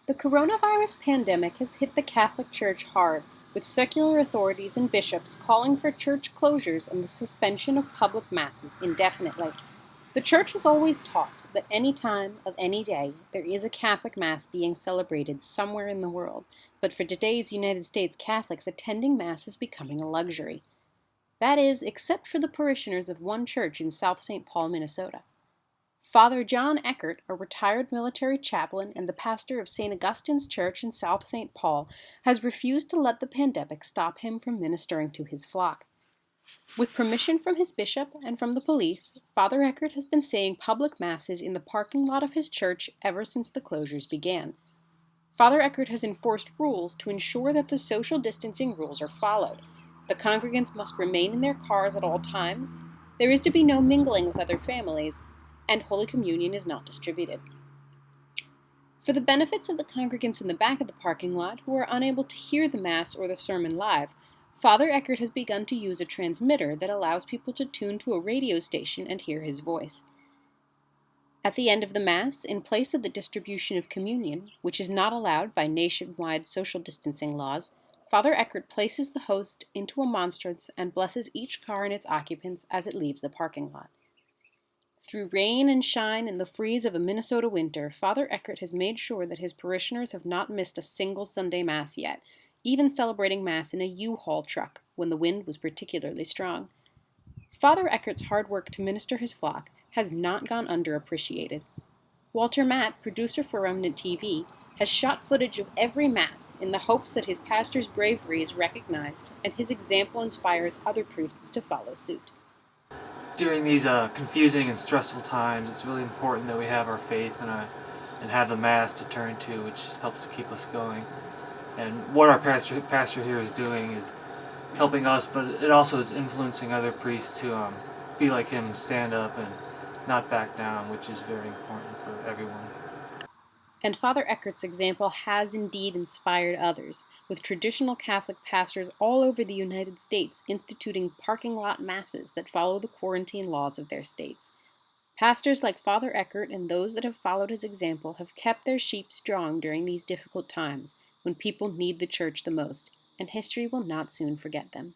The coronavirus pandemic has hit the Catholic Church hard, with secular authorities and bishops calling for church closures and the suspension of public masses indefinitely. The Church has always taught that any time of any day there is a Catholic Mass being celebrated somewhere in the world, but for today's United States Catholics, attending Mass is becoming a luxury. That is, except for the parishioners of one church in South St. Paul, Minnesota. Father John Eckert, a retired military chaplain and the pastor of St. Augustine's Church in South St. Paul, has refused to let the pandemic stop him from ministering to his flock. With permission from his bishop and from the police, Father Eckert has been saying public masses in the parking lot of his church ever since the closures began. Father Eckert has enforced rules to ensure that the social distancing rules are followed. The congregants must remain in their cars at all times, there is to be no mingling with other families, and Holy Communion is not distributed. For the benefits of the congregants in the back of the parking lot who are unable to hear the Mass or the sermon live, Father Eckert has begun to use a transmitter that allows people to tune to a radio station and hear his voice. At the end of the Mass, in place of the distribution of communion, which is not allowed by nationwide social distancing laws, Father Eckert places the host into a monstrance and blesses each car and its occupants as it leaves the parking lot. Through rain and shine and the freeze of a Minnesota winter, Father Eckert has made sure that his parishioners have not missed a single Sunday Mass yet, even celebrating Mass in a U-Haul truck when the wind was particularly strong. Father Eckert's hard work to minister his flock has not gone underappreciated. Walter Matt, producer for Remnant TV, has shot footage of every Mass in the hopes that his pastor's bravery is recognized and his example inspires other priests to follow suit. During these confusing and stressful times, it's really important that we have our faith and have the Mass to turn to, which helps to keep us going. And what our pastor here is doing is helping us, but it also is influencing other priests to be like him and stand up and not back down, which is very important for everyone. And Father Eckert's example has indeed inspired others, with traditional Catholic pastors all over the United States instituting parking lot masses that follow the quarantine laws of their states. Pastors like Father Eckert and those that have followed his example have kept their sheep strong during these difficult times when people need the church the most, and history will not soon forget them.